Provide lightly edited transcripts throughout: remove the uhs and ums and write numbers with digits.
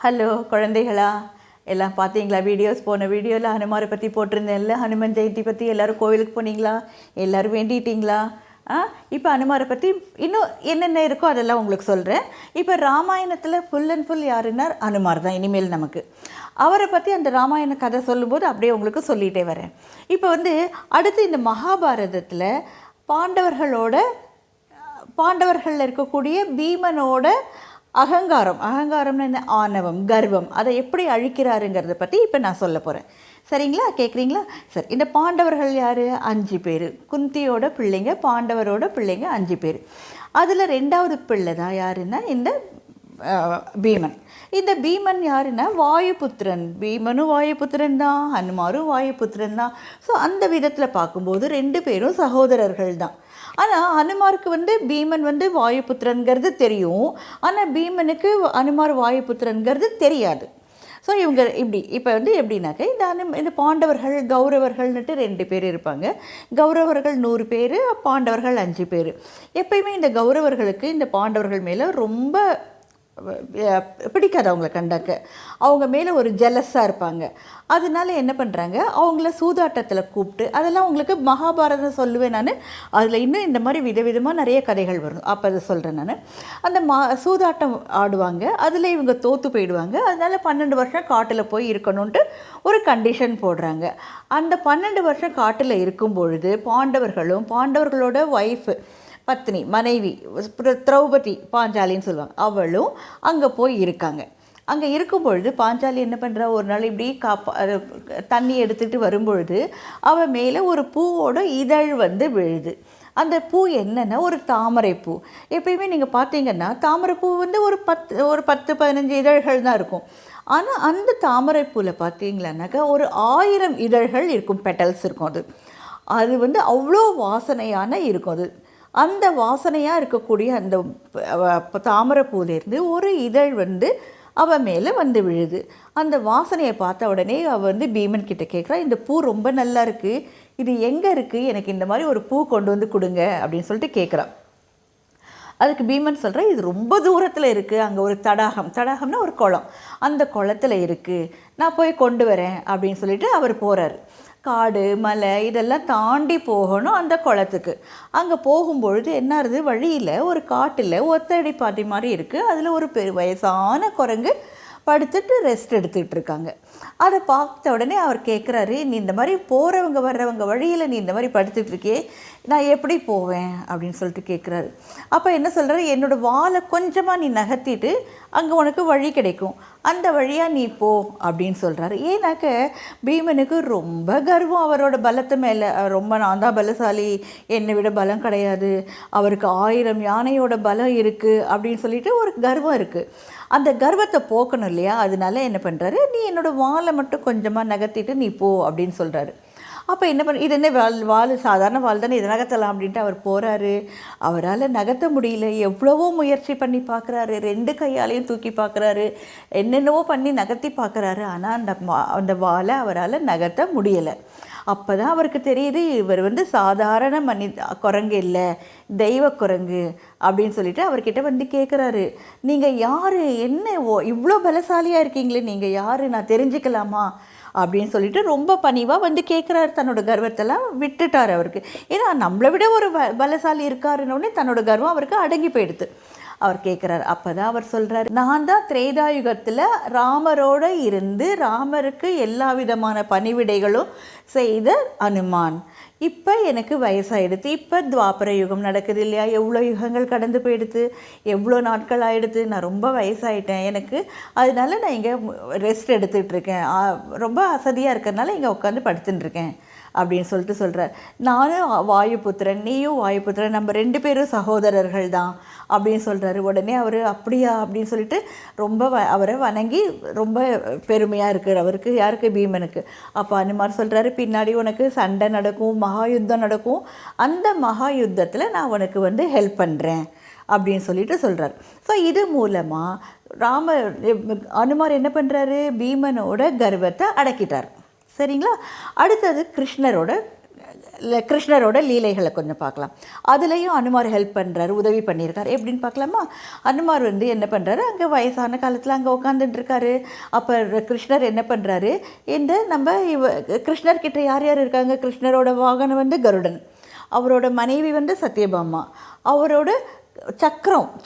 Hello குழந்தைகளா, எல்லாம் பார்த்தீங்களா? போன வீடியோவில் ஹனுமாரை பற்றி போட்டிருந்தேன்ல. ஹனுமன் ஜெயந்தி பற்றி எல்லோரும் கோவிலுக்கு போனீங்களா? எல்லோரும் வேண்டிட்டீங்களா? இப்போ ஹனுமாரை பற்றி இன்னும் என்னென்ன இருக்கோ அதெல்லாம் உங்களுக்கு சொல்கிறேன். இப்போ ராமாயணத்தில் ஃபுல் அண்ட் ஃபுல் யாருன்னா ஹனுமார் தான் இனிமேல் நமக்கு. அவரை பற்றி அந்த ராமாயண கதை சொல்லும்போது அப்படியே உங்களுக்கு சொல்லிகிட்டே வரேன். இப்போ அடுத்து இந்த மகாபாரதத்தில் பாண்டவர்களில் இருக்கக்கூடிய பீமனோட அகங்காரம்னு என்ன, ஆணவம், கர்வம், அதை எப்படி அழிக்கிறாருங்கிறத பற்றி இப்போ நான் சொல்ல போகிறேன். சரிங்களா? கேட்குறீங்களா? சரி, இந்த பாண்டவர்கள் யார்? 5 பேர். குந்தியோட பிள்ளைங்க, பாண்டவரோட பிள்ளைங்க 5 பேர். அதில் 2வது பிள்ளை தான் யாருன்னா இந்த பீமன். இந்த பீமன் யாருன்னா வாயுபுத்திரன். பீமனும் வாயுபுத்திரன் தான், ஹனுமாரும் வாயுபுத்திரன் தான். ஸோ அந்த விதத்தில் பார்க்கும்போது 2 பேரும் சகோதரர்கள் தான். ஆனால் ஹனுமாருக்கு பீமன் வாயுபுத்திரன்கிறது தெரியும். ஆனால் பீமனுக்கு ஹனுமார் வாயுபுத்திரன்கிறது தெரியாது. ஸோ இவங்க இப்போ எப்படின்னாக்க இந்த பாண்டவர்கள் கௌரவர்கள்னுட்டு 2 பேர் இருப்பாங்க. கௌரவர்கள் 100 பேர், பாண்டவர்கள் 5 பேர். எப்பயுமே இந்த கௌரவர்களுக்கு இந்த பாண்டவர்கள் மேலே ரொம்ப பிடிக்காது. அவங்கள கண்டாக்க அவங்க மேலே ஒரு ஜெலஸாக இருப்பாங்க. அதனால என்ன பண்ணுறாங்க, அவங்கள சூதாட்டத்தில் கூப்பிட்டு, அதெல்லாம் அவங்களுக்கு மகாபாரதம் சொல்லுவேன் நான். அதில் இன்னும் இந்த மாதிரி விதவிதமாக நிறைய கதைகள் வரும். அப்போ அதை சொல்கிறேன் நான். அந்த சூதாட்டம் ஆடுவாங்க. அதில் இவங்க தோற்று போயிடுவாங்க. அதனால் 12 வருஷம் காட்டில் போய் இருக்கணுன்ட்டு ஒரு கண்டிஷன் போடுறாங்க. அந்த 12 வருஷம் காட்டில் இருக்கும் பொழுது பாண்டவர்களோட ஒய்ஃபு, பத்னி, மனைவி திரௌபதி, பாஞ்சாலின்னு சொல்லுவாங்க, அவளும் அங்கே போய் இருக்காங்க. அங்கே இருக்கும் பொழுது பாஞ்சாலி என்ன பண்ணுறா, ஒரு நாள் இப்படி தண்ணி எடுத்துகிட்டு வரும்பொழுது அவள் மேலே ஒரு பூவோட இதழ் விழுது. அந்த பூ என்னென்னா ஒரு தாமரைப்பூ. எப்பயுமே நீங்கள் பார்த்தீங்கன்னா தாமரைப்பூ ஒரு 10-15 இதழ்கள் தான் இருக்கும். ஆனால் அந்த தாமரைப்பூவில் பார்த்தீங்களான்னாக்கா ஒரு 1000 இதழ்கள் இருக்கும், பெட்டல்ஸ் இருக்கும். அது அவ்வளோ வாசனையான இருக்கும். அந்த வாசனையாக இருக்கக்கூடிய அந்த தாமரைப்பூலேருந்து ஒரு இதழ் அவள் மேலே விழுது. அந்த வாசனையை பார்த்த உடனே அவள் பீமன் கிட்ட கேட்குறா, இந்த பூ ரொம்ப நல்லா இருக்குது, இது எங்கே இருக்குது, எனக்கு இந்த மாதிரி ஒரு பூ கொண்டு கொடுங்க அப்படின்னு சொல்லிட்டு கேட்குறான். அதுக்கு பீமன் சொல்கிறேன், இது ரொம்ப தூரத்தில் இருக்குது, அங்கே ஒரு தடாகம்னா ஒரு குளம், அந்த குளத்தில் இருக்குது, நான் போய் கொண்டு வரேன் அப்படின்னு சொல்லிட்டு அவர் போகிறார். காடு மலை இதெல்லாம் தாண்டி போகணும் அந்த குளத்துக்கு. அங்கே போகும்பொழுது என்னாருது, வழியில் ஒரு காட்டில் ஒத்தடி பாட்டி மாதிரி இருக்குது. அதில் ஒரு வயசான குரங்கு படுத்துட்டு ரெஸ்ட் எடுத்துக்கிட்டு இருக்காங்க. அதை பார்த்த உடனே அவர் கேட்குறாரு, நீ இந்த மாதிரி போகிறவங்க வர்றவங்க வழியில் நீ இந்த மாதிரி படுத்துட்ருக்கே, நான் எப்படி போவேன் அப்படின்னு சொல்லிட்டு கேட்குறாரு. அப்போ என்ன சொல்கிறாரு, என்னோடய வாலை கொஞ்சமாக நீ நகர்த்திட்டு அங்கே உனக்கு வழி கிடைக்கும், அந்த வழியாக நீ போ அப்படின்னு சொல்கிறாரு. ஏன்னாக்க பீமனுக்கு ரொம்ப கர்வம் அவரோட பலத்து மேலே. ரொம்ப நான் தான் பலசாலி, என்னை விட பலம் கிடையாது, அவருக்கு 1000 யானையோட பலம் இருக்குது அப்படின்னு சொல்லிட்டு ஒரு கர்வம் இருக்குது. அந்த கர்வத்தை போக்கணும் இல்லையா? அதனால என்ன பண்ணுறாரு, நீ என்னோடய வாலை மட்டும் கொஞ்சமாக நகர்த்திட்டு நீ போ அப்படின்னு சொல்கிறாரு. அப்போ என்ன இது என்ன வால் சாதாரண வால் தானே, இதை நகர்த்தலாம் அப்படின்ட்டு அவர் போகிறாரு. அவரால் நகர்த்த முடியல. எவ்வளவோ முயற்சி பண்ணி பார்க்குறாரு, 2 கையாலையும் தூக்கி பார்க்குறாரு, என்னென்னவோ பண்ணி நகர்த்தி பார்க்குறாரு. ஆனால் அந்த வாலை அவரால் நகர்த்த முடியலை. அப்போ தான் அவருக்கு தெரியுது, இவர் சாதாரண குரங்கு இல்லை, தெய்வ குரங்கு அப்படின்னு சொல்லிட்டு அவர்கிட்ட கேட்குறாரு, நீங்கள் யார், என்ன இவ்வளோ பலசாலியாக இருக்கீங்களே, நீங்கள் யார், நான் தெரிஞ்சுக்கலாமா அப்படின்னு சொல்லிட்டு ரொம்ப பணிவாக கேட்குறாரு. தன்னோட கர்வத்தெல்லாம் விட்டுட்டார் அவருக்கு. ஏன்னா நம்மளை விட ஒரு பலசாலி இருக்காருன்னொடனே தன்னோட கர்வம் அவருக்கு அடங்கி போயிடுது. அவர் கேட்குறாரு. அப்போ தான் அவர் சொல்கிறார், நான் தான் திரேதாயுகத்தில் ராமரோடு இருந்து ராமருக்கு எல்லா விதமான பணிவிடைகளும் செய்த அனுமான். இப்போ எனக்கு வயசாகிடுது, இப்போ துவாபர யுகம் நடக்குது இல்லையா, எவ்வளோ யுகங்கள் கடந்து போயிடுது, எவ்வளோ நாட்கள் ஆகிடுது, நான் ரொம்ப வயசாகிட்டேன் எனக்கு, அதனால நான் இங்கே ரெஸ்ட் எடுத்துகிட்ருக்கேன், ரொம்ப அசதியாக இருக்கிறதுனால இங்கே உட்காந்து படுத்துட்டுருக்கேன் அப்படின்னு சொல்லிட்டு சொல்கிறார். நானும் வாயுபுத்திரன், நீயும் வாயுபுத்திரன், நம்ம 2 பேரும் சகோதரர்கள் தான் அப்படின்னு சொல்கிறாரு. உடனே அவர் அப்படியா அப்படின்னு சொல்லிட்டு ரொம்ப அவரை வணங்கி ரொம்ப பெருமையாக இருக்கிற அவருக்கு, யாருக்கு, பீமனுக்கு. அப்போ அனுமார் சொல்கிறாரு, பின்னாடி உனக்கு சண்டை நடக்கும், மகா யுத்தம் நடக்கும், அந்த மகா யுத்தத்தில் நான் உனக்கு ஹெல்ப் பண்ணுறேன் அப்படின்னு சொல்லிட்டு சொல்கிறார். ஸோ இது மூலமாக அனுமார் என்ன பண்ணுறாரு, பீமனோட கர்வத்தை அடக்கிட்டார். சரிங்களா? அடுத்தது கிருஷ்ணரோட கிருஷ்ணரோட லீலைகளை கொஞ்சம் பார்க்கலாம். அதுலேயும் அனுமார் ஹெல்ப் பண்ணுறாரு, உதவி பண்ணியிருக்காரு. எப்படின்னு பார்க்கலாமா? அனுமார் வந்து என்ன பண்ணுறாரு, அங்கே வயசான காலத்தில் அங்கே உட்காந்துட்டு இருக்காரு. அப்போ கிருஷ்ணர் என்ன பண்ணுறாரு, இந்த நம்ம கிருஷ்ணர்கிட்ட யார் யார் இருக்காங்க? கிருஷ்ணரோட வாகனம் வந்து கருடன், அவரோட மனைவி வந்து சத்யபாமா, அவரோட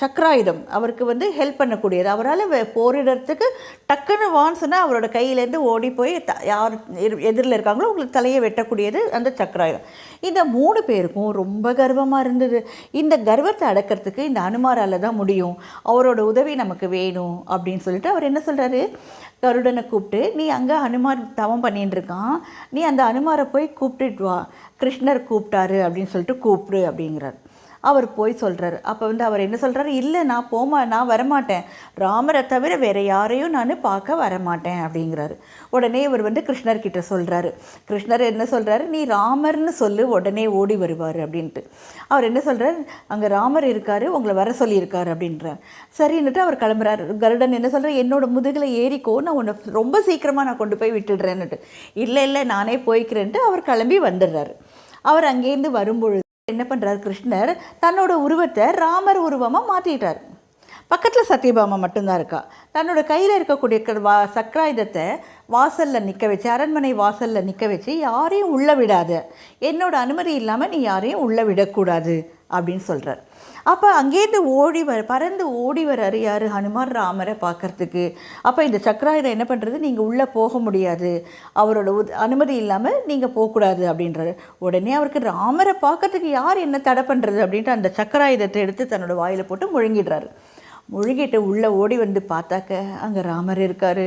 சக்கராயுதம் அவருக்கு வந்து ஹெல்ப் பண்ணக்கூடியது. அவரால் போரிடறதுக்கு டக்குன்னு சொன்னால் அவரோட கையிலேருந்து ஓடி போய் யார் எதிரில் இருக்காங்களோ உங்களுக்கு தலையை வெட்டக்கூடியது அந்த சக்கராயுதம். இந்த 3 பேருக்கும் ரொம்ப கர்வமாக இருந்தது. இந்த கர்வத்தை அடக்கிறதுக்கு இந்த அனுமாரால் தான் முடியும், அவரோட உதவி நமக்கு வேணும் அப்படின்னு சொல்லிட்டு அவர் என்ன சொல்கிறாரு, கருடனை கூப்பிட்டு, நீ அங்கே அனுமார் தவம் பண்ணிட்டு இருக்கான், நீ அந்த அனுமாரை போய் கூப்பிட்டுட்டு வா, கிருஷ்ணர் கூப்பிட்டாரு அப்படின்னு சொல்லிட்டு கூப்பிடு அப்படிங்கிறார். அவர் போய் சொல்கிறார். அப்போ வந்து அவர் என்ன சொல்கிறாரு, இல்லை நான் வரமாட்டேன், ராமரை தவிர வேறு யாரையும் நான் பார்க்க வரமாட்டேன் அப்படிங்கிறாரு. உடனே இவர் வந்து கிருஷ்ணர்கிட்ட சொல்கிறாரு. கிருஷ்ணர் என்ன சொல்கிறாரு, நீ ராமர்னு சொல்லு, உடனே ஓடி வருவார் அப்படின்ட்டு. அவர் என்ன சொல்கிறார், அங்கே ராமர் இருக்கார், உங்களை வர சொல்லியிருக்காரு அப்படின்றார். சரின்னுட்டு அவர் கிளம்புறாரு. கருடன் என்ன சொல்கிறார், என்னோட முதுகில் ஏறிக்கோ, நான் உன்னை ரொம்ப சீக்கிரமாக நான் கொண்டு போய் விட்டுடுறேன்னுட்டு. இல்லை நானே போய்க்கிறேன்ட்டு அவர் கிளம்பி வந்துடுறாரு. அவர் அங்கேருந்து வரும்பொழுது என்ன பண்ணுறாரு, கிருஷ்ணர் தன்னோட உருவத்தை ராமர் உருவமாக மாற்றிட்டார். பக்கத்தில் சத்யபாமா மட்டும்தான் இருக்கா. தன்னோட கையில் இருக்கக்கூடிய சக்கராயுதத்தை வாசலில் நிற்க வச்சு, அரண்மனை வாசலில் நிற்க வச்சு, யாரையும் உள்ளே விடாத, என்னோட அனுமதி இல்லாமல் நீ யாரையும் உள்ளே விடக்கூடாது அப்படின்னு சொல்கிறார். அப்போ அங்கேருந்து பறந்து ஓடி வர்றாரு யார், ஹனுமார் ராமரை பார்க்குறதுக்கு. அப்போ இந்த சக்கராயுதம் என்ன பண்ணுறது, நீங்கள் உள்ளே போக முடியாது, அவரோட அனுமதி இல்லாமல் நீங்கள் போகக்கூடாது அப்படின்றாரு. உடனே அவருக்கு ராமரை பார்க்கறதுக்கு யார் என்ன தடை பண்ணுறது அப்படின்ட்டு அந்த சக்கராயுதத்தை எடுத்து தன்னோட வாயில் போட்டு முழுங்கிடுறாரு. முழுகிட்டு உள்ளே ஓடி வந்து பார்த்தாக்க அங்கே ராமர் இருக்கார்.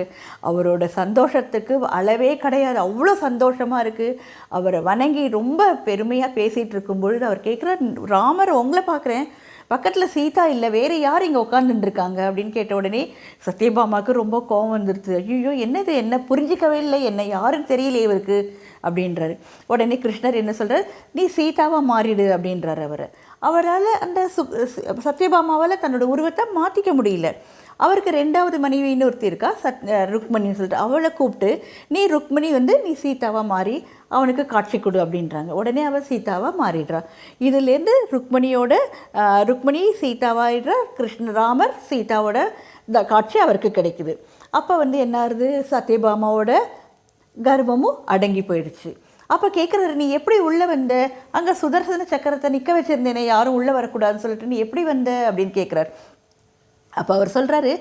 அவரோட சந்தோஷத்துக்கு அளவே கிடையாது, அவ்வளோ சந்தோஷமாக இருக்குது. அவரை வணங்கி ரொம்ப பெருமையாக பேசிகிட்டு இருக்கும் பொழுது அவர் கேட்குறார், ராமர் உங்களை பார்க்குறேன், பக்கத்தில் சீதா இல்லை, வேறு யார் இங்கே உட்காந்துட்டுருக்காங்க அப்படின்னு கேட்ட உடனே சத்யபாமாவுக்கு ரொம்ப கோபம் வந்துடுது. ஐயோ என்னது, என்ன புரிஞ்சிக்கவே இல்லை, என்ன யாருன்னு தெரியலையே இவருக்கு அப்படின்றாரு. உடனே கிருஷ்ணர் என்ன சொல்கிறார், நீ சீதாவாக மாறிடு அப்படின்றார். அவரால் அந்த சத்யபாமாவால் தன்னோட உருவத்தை மாற்றிக்க முடியல. அவருக்கு 2வது மனைவின்னு ஒருத்தி இருக்கா, ருக்மணின்னு சொல்லிட்டு, அவளை கூப்பிட்டு நீ ருக்மணி வந்து நீ சீதாவாக மாறி அவனுக்கு காட்சி கொடு அப்படின்றாங்க. உடனே அவள் சீதாவாக மாறிடுறா. இதுலேருந்து ருக்மணி சீதாவாயிடுறா, ராமர் சீதாவோட இந்த காட்சி அவருக்கு கிடைக்குது. அப்போ வந்து என்ன ஆகுது, சத்யபாமாவோட கர்வமும் அடங்கி போயிடுச்சு. அப்போ கேட்குறாரு, நீ எப்படி உள்ளே வந்த, அங்கே சுதர்சன சக்கரத்தை நிற்க வச்சுருந்தேனே, யாரும் உள்ளே வரக்கூடாதுன்னு சொல்லிட்டு நீ எப்படி வந்த அப்படின்னு கேட்குறாரு. அப்போ அவர் சொல்கிறாரு,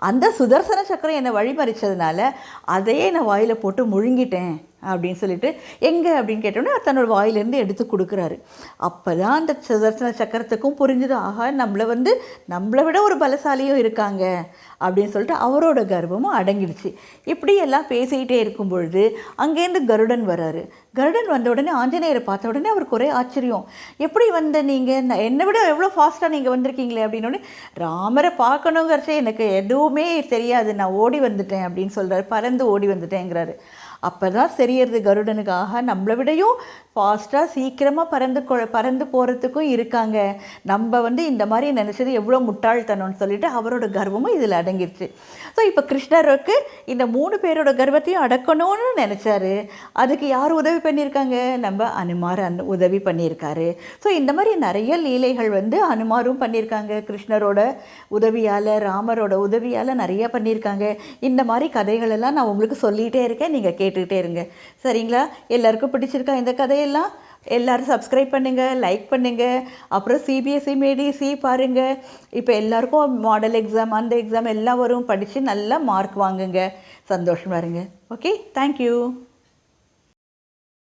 அந்த சுதர்சன சக்கரம் என்னை வழிமறிச்சதுனால அதையே நான் வாயில் போட்டு முழுங்கிட்டேன் அப்படின்னு சொல்லிட்டு, எங்கே அப்படின்னு கேட்டோன்னே தன்னோட வாயிலேருந்து எடுத்து கொடுக்குறாரு. அப்போ தான் அந்த சுதர்சன சக்கரத்துக்கும் புரிஞ்சுது, ஆகா நம்மளை விட ஒரு பலசாலியும் இருக்காங்க அப்படின்னு சொல்லிட்டு அவரோட கர்வமும் அடங்கிடுச்சு. இப்படி எல்லாம் பேசிக்கிட்டே இருக்கும் பொழுது அங்கேருந்து கருடன் வராரு. கருடன் வந்த உடனே ஆஞ்சநேயரை பார்த்த உடனே அவருக்கு ஒரே ஆச்சரியம், எப்படி நீங்கள் என்னை விட எவ்வளோ ஃபாஸ்ட்டாக நீங்கள் வந்திருக்கீங்களே அப்படின்னோடனே, ராமரை பார்க்கணுங்கிறச்சே எனக்கு எதுவுமே தெரியாது, நான் ஓடி வந்துட்டேன் அப்படின்னு சொல்கிறார், பறந்து ஓடி வந்துட்டேங்கிறாரு. அப்போ தான் தெரியறது கருடனுக்காக நம்மளை விடையும் ஃபாஸ்ட்டாக சீக்கிரமாக பறந்து போகிறதுக்கும் இருக்காங்க, நம்ம இந்த மாதிரி நினச்சது எவ்வளோ முட்டாள்தனம்னு சொல்லிட்டு அவரோட கர்வமும் இதில் அடங்கிடுச்சு. ஸோ இப்போ கிருஷ்ணருக்கு இந்த 3 பேரோட கர்வத்தையும் அடக்கணும்னு நினச்சாரு. அதுக்கு யார் உதவி பண்ணியிருக்காங்க, நம்ம அனுமார் உதவி பண்ணியிருக்காரு. ஸோ இந்த மாதிரி நிறைய லீலைகள் அனுமாரும் பண்ணியிருக்காங்க, கிருஷ்ணரோட உதவியால், ராமரோட உதவியால் நிறைய பண்ணியிருக்காங்க. இந்த மாதிரி கதைகளெல்லாம் நான் உங்களுக்கு சொல்லிகிட்டே இருக்கேன், நீங்கள் கேட்டுக்கிட்டே இருங்க, சரிங்களா? எல்லாருக்கும் பிடிச்சிருக்கா இந்த கதையெல்லாம்? எல்லோரும் சப்ஸ்கிரைப் பண்ணுங்கள், லைக் பண்ணுங்கள். அப்புறம் சிபிஎஸ்சி மெடிசி பாருங்கள். இப்போ எல்லாருக்கும் மாடல் எக்ஸாம் அந்த எக்ஸாம் எல்லாம் வரும், படித்து நல்லா மார்க் வாங்குங்க, சந்தோஷமாக இருங்க. Okay, thank you.